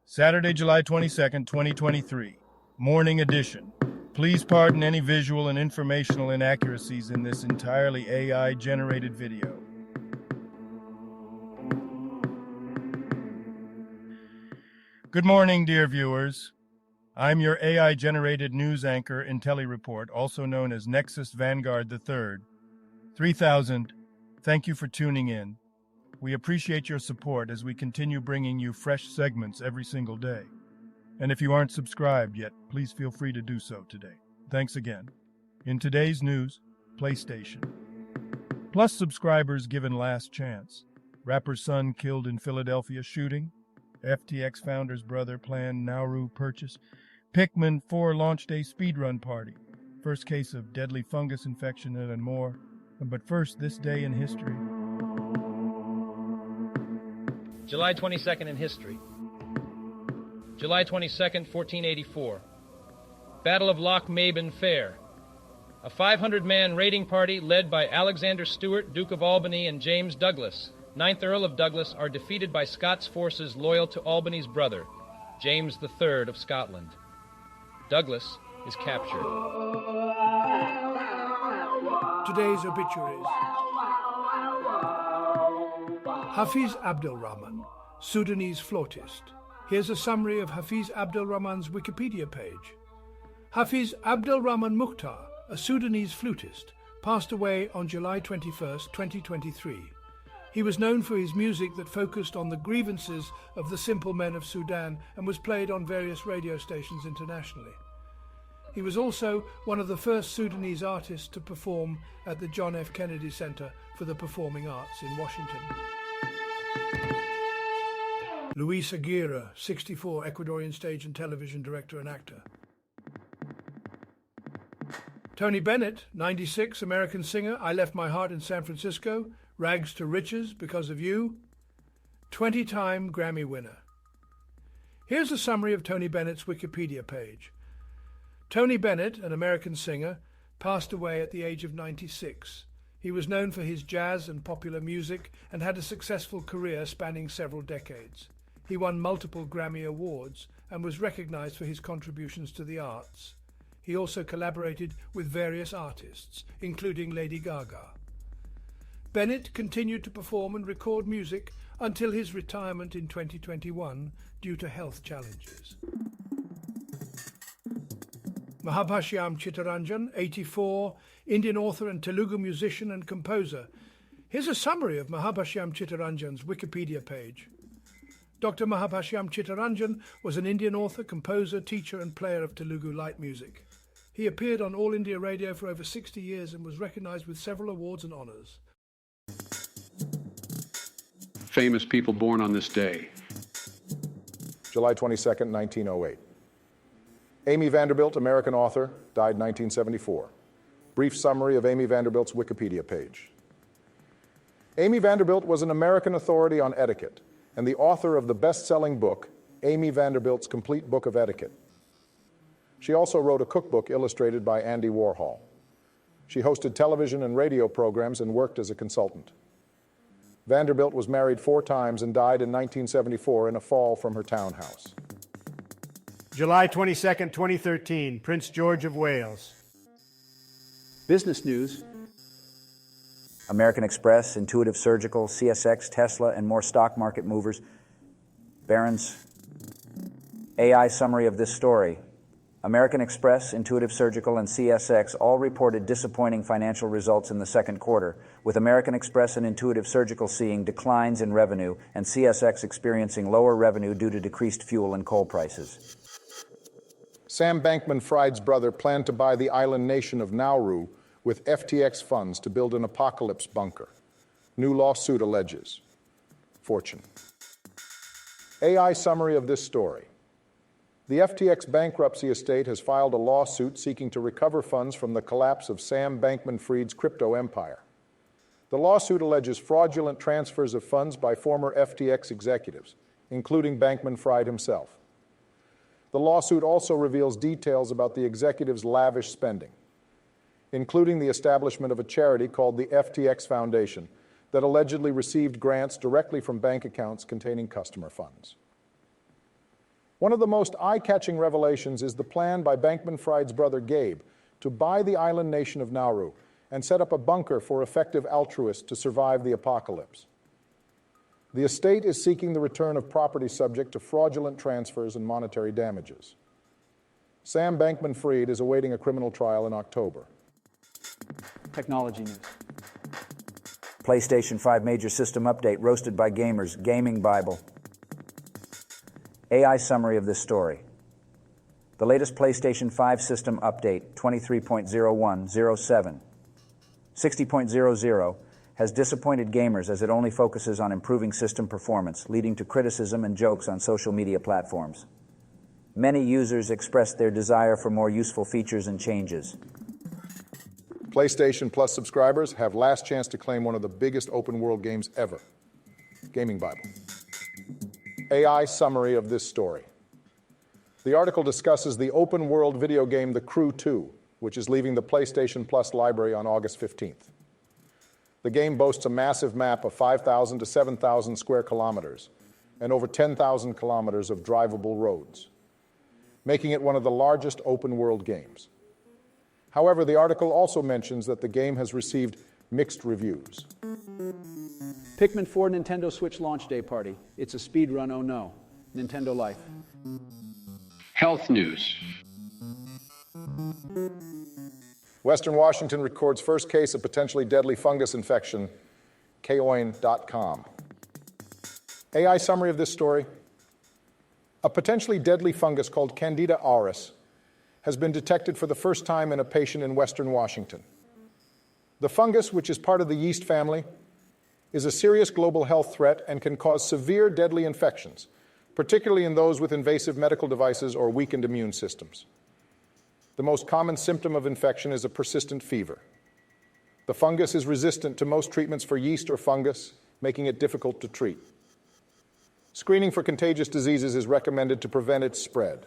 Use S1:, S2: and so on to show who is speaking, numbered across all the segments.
S1: Saturday, July 22nd, 2023, morning edition. Please pardon any visual and informational inaccuracies in this entirely AI-generated video. Good morning, dear viewers. I'm your AI-generated news anchor IntelliReport, also known as Nexus Vanguard III. 3000, thank you for tuning in. We appreciate your support as we continue bringing you fresh segments every single day. And if you aren't subscribed yet, please feel free to do so today. Thanks again. In today's news, PlayStation. Plus subscribers given last chance. Rapper's son killed in Philadelphia shooting. FTX founder's brother planned Nauru purchase. Pikmin 4 launched a speedrun party. First case of deadly fungus infection and more. But first, this day in history.
S2: July 22nd in history. July 22nd, 1484. Battle of Loch Maben Fair. A 500-man raiding party led by Alexander Stewart, Duke of Albany, and James Douglas, 9th Earl of Douglas, are defeated by Scots forces loyal to Albany's brother, James III of Scotland. Douglas is captured.
S3: Today's obituaries. Hafiz Abdelrahman, Sudanese flautist. Here's a summary of Hafiz Abdelrahman's Wikipedia page. Hafiz Abdelrahman Mukhtar, a Sudanese flutist, passed away on July 21st, 2023. He was known for his music that focused on the grievances of the simple men of Sudan and was played on various radio stations internationally. He was also one of the first Sudanese artists to perform at the John F. Kennedy Center for the Performing Arts in Washington. Luis Aguirre, 64, Ecuadorian stage and television director and actor. Tony Bennett, 96, American singer, I Left My Heart in San Francisco, Rags to Riches, Because of You, 20-time Grammy winner. Here's a summary of Tony Bennett's Wikipedia page. Tony Bennett, an American singer, passed away at the age of 96. He was known for his jazz and popular music and had a successful career spanning several decades. He won multiple Grammy Awards and was recognized for his contributions to the arts. He also collaborated with various artists, including Lady Gaga. Bennett continued to perform and record music until his retirement in 2021 due to health challenges. Mahabhashyam Chittaranjan, 84, Indian author and Telugu musician and composer. Here's a summary of Mahabhashyam Chittaranjan's Wikipedia page. Dr. Mahabhashyam Chittaranjan was an Indian author, composer, teacher and player of Telugu light music. He appeared on All India Radio for over 60 years and was recognized with several awards and honors.
S4: Famous people born on this day.
S5: July 22nd, 1908. Amy Vanderbilt, American author, died 1974. Brief summary of Amy Vanderbilt's Wikipedia page. Amy Vanderbilt was an American authority on etiquette and the author of the best-selling book, Amy Vanderbilt's Complete Book of Etiquette. She also wrote a cookbook illustrated by Andy Warhol. She hosted television and radio programs and worked as a consultant. Vanderbilt was married 4 times and died in 1974 in a fall from her townhouse.
S6: July 22nd, 2013, Prince George of Wales.
S4: Business news.
S7: American Express, Intuitive Surgical, CSX, Tesla, and more stock market movers. Barron's AI summary of this story. American Express, Intuitive Surgical, and CSX all reported disappointing financial results in the second quarter, with American Express and Intuitive Surgical seeing declines in revenue and CSX experiencing lower revenue due to decreased fuel and coal prices.
S5: Sam Bankman-Fried's brother planned to buy the island nation of Nauru with FTX funds to build an apocalypse bunker. New lawsuit alleges. Fortune. AI summary of this story. The FTX bankruptcy estate has filed a lawsuit seeking to recover funds from the collapse of Sam Bankman-Fried's crypto empire. The lawsuit alleges fraudulent transfers of funds by former FTX executives, including Bankman-Fried himself. The lawsuit also reveals details about the executives' lavish spending, including the establishment of a charity called the FTX Foundation that allegedly received grants directly from bank accounts containing customer funds. One of the most eye-catching revelations is the plan by Bankman-Fried's brother Gabe to buy the island nation of Nauru and set up a bunker for effective altruists to survive the apocalypse. The estate is seeking the return of property subject to fraudulent transfers and monetary damages. Sam Bankman-Fried is awaiting a criminal trial in October.
S4: Technology news.
S7: PlayStation 5 major system update roasted by gamers, Gaming Bible. AI summary of this story. The latest PlayStation 5 system update, 23.0107, 60.00, has disappointed gamers as it only focuses on improving system performance, leading to criticism and jokes on social media platforms. Many users expressed their desire for more useful features and changes.
S5: PlayStation Plus subscribers have last chance to claim one of the biggest open-world games ever. Gaming Bible. AI summary of this story. The article discusses the open-world video game The Crew 2, which is leaving the PlayStation Plus library on August 15th. The game boasts a massive map of 5,000 to 7,000 square kilometers and over 10,000 kilometers of drivable roads, making it one of the largest open-world games. However, the article also mentions that the game has received mixed reviews.
S4: Pikmin 4 Nintendo Switch launch day party. It's a speedrun, oh no. Nintendo Life.
S8: Health news.
S5: Western Washington records first case of potentially deadly fungus infection, A.G.N.D.D. AI summary of this story. A potentially deadly fungus called Candida auris has been detected for the first time in a patient in Western Washington. The fungus, which is part of the yeast family, is a serious global health threat and can cause severe deadly infections, particularly in those with invasive medical devices or weakened immune systems. The most common symptom of infection is a persistent fever. The fungus is resistant to most treatments for yeast or fungus, making it difficult to treat. Screening for contagious diseases is recommended to prevent its spread.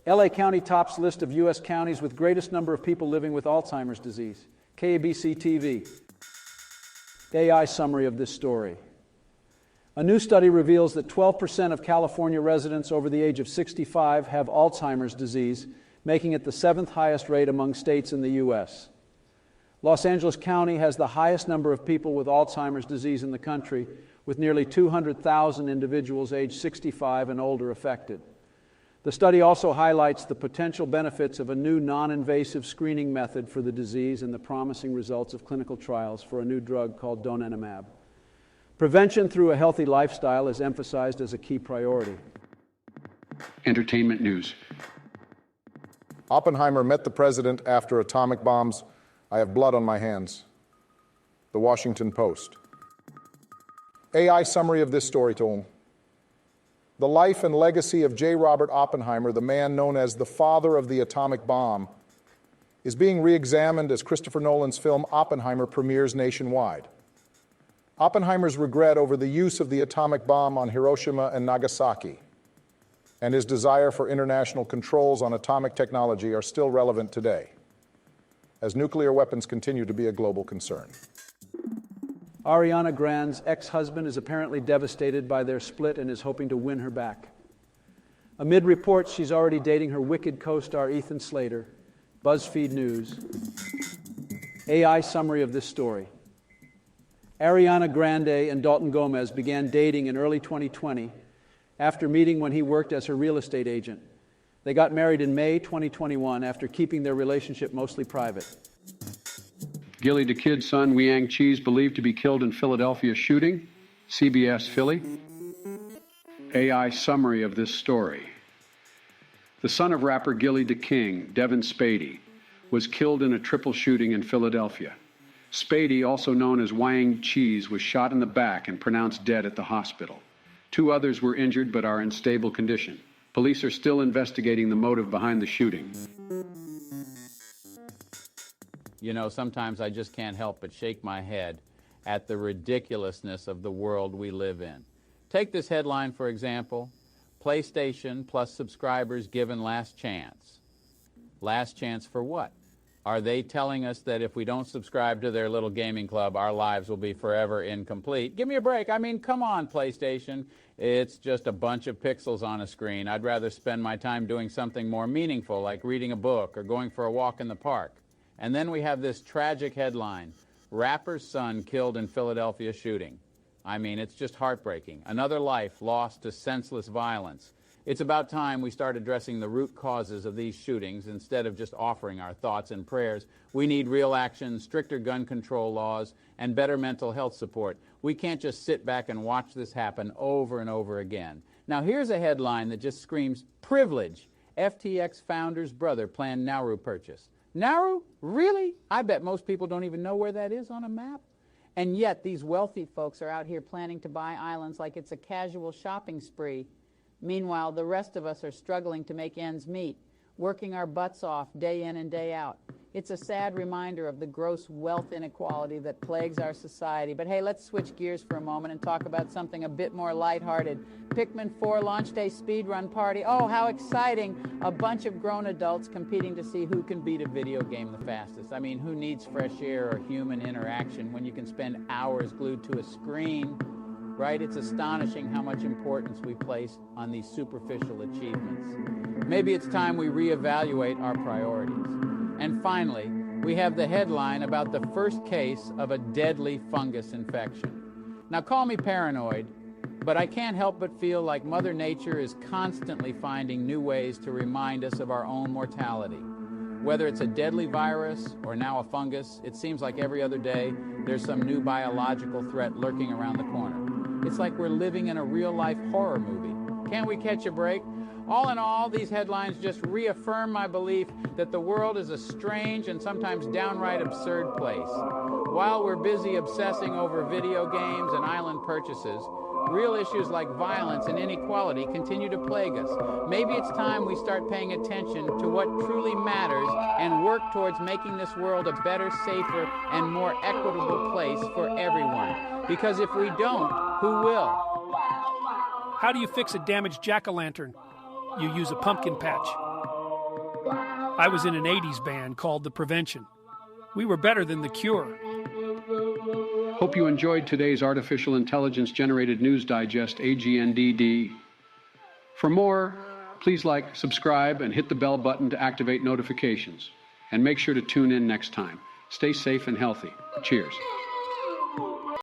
S4: LA County tops list of U.S. counties with greatest number of people living with Alzheimer's disease. KABC TV. AI summary of this story. A new study reveals that 12% of California residents over the age of 65 have Alzheimer's disease, making it the 7th highest rate among states in the U.S. Los Angeles County has the highest number of people with Alzheimer's disease in the country, with nearly 200,000 individuals aged 65 and older affected. The study also highlights the potential benefits of a new non-invasive screening method for the disease and the promising results of clinical trials for a new drug called donanemab. Prevention through a healthy lifestyle is emphasized as a key priority.
S8: Entertainment news.
S5: Oppenheimer met the president after atomic bombs. I have blood on my hands. The Washington Post. AI summary of this story told. The life and legacy of J. Robert Oppenheimer, the man known as the father of the atomic bomb, is being re-examined as Christopher Nolan's film Oppenheimer premieres nationwide. Oppenheimer's regret over the use of the atomic bomb on Hiroshima and Nagasaki and his desire for international controls on atomic technology are still relevant today, as nuclear weapons continue to be a global concern.
S4: Ariana Grande's ex-husband is apparently devastated by their split and is hoping to win her back. Amid reports she's already dating her Wicked co-star Ethan Slater. BuzzFeed News. AI summary of this story. Ariana Grande and Dalton Gomez began dating in early 2020 after meeting when he worked as her real estate agent. They got married in May 2021 after keeping their relationship mostly private.
S8: Gilly the Kid's son, Weang Chi's believed to be killed in Philadelphia shooting. CBS Philly. AI summary of this story. The son of rapper Gilly the King, Devin Spady, was killed in a triple shooting in Philadelphia. Spady, also known as Weang Chi, was shot in the back and pronounced dead at the hospital. 2 others were injured but are in stable condition. Police are still investigating the motive behind the shooting.
S9: You know, sometimes I just can't help but shake my head at the ridiculousness of the world we live in. Take this headline, for example. PlayStation Plus subscribers given last chance. Last chance for what? Are they telling us that if we don't subscribe to their little gaming club, our lives will be forever incomplete? Give me a break. I mean, come on, PlayStation. It's just a bunch of pixels on a screen. I'd rather spend my time doing something more meaningful, like reading a book or going for a walk in the park. And then we have this tragic headline, rapper's son killed in Philadelphia shooting. I mean, it's just heartbreaking. Another life lost to senseless violence. It's about time we start addressing the root causes of these shootings instead of just offering our thoughts and prayers. We need real action, stricter gun control laws, and better mental health support. We can't just sit back and watch this happen over and over again. Now, here's a headline that just screams privilege. FTX founder's brother planned Nauru purchase. Nauru? Really? I bet most people don't even know where that is on a map. And yet, these wealthy folks are out here planning to buy islands like it's a casual shopping spree. Meanwhile, the rest of us are struggling to make ends meet, working our butts off day in and day out. It's a sad reminder of the gross wealth inequality that plagues our society. But hey, let's switch gears for a moment and talk about something a bit more lighthearted. Pikmin 4 launch day speedrun party. Oh, how exciting. A bunch of grown adults competing to see who can beat a video game the fastest. I mean, who needs fresh air or human interaction when you can spend hours glued to a screen? Right? It's astonishing how much importance we place on these superficial achievements. Maybe it's time we reevaluate our priorities. And finally, we have the headline about the first case of a deadly fungus infection. Now, call me paranoid, but I can't help but feel like Mother Nature is constantly finding new ways to remind us of our own mortality. Whether it's a deadly virus or now a fungus, it seems like every other day there's some new biological threat lurking around the corner. It's like we're living in a real-life horror movie. Can't we catch a break? All in all, these headlines just reaffirm my belief that the world is a strange and sometimes downright absurd place. While we're busy obsessing over video games and island purchases, real issues like violence and inequality continue to plague us. Maybe it's time we start paying attention to what truly matters and work towards making this world a better, safer, and more equitable place for everyone. Because if we don't, who will?
S10: How do you fix a damaged jack-o'-lantern? You use a pumpkin patch. I was in an 80s band called The Prevention. We were better than The Cure.
S8: Hope you enjoyed today's Artificial Intelligence-generated news digest, AGNDD. For more, please like, subscribe, and hit the bell button to activate notifications. And make sure to tune in next time. Stay safe and healthy. Cheers.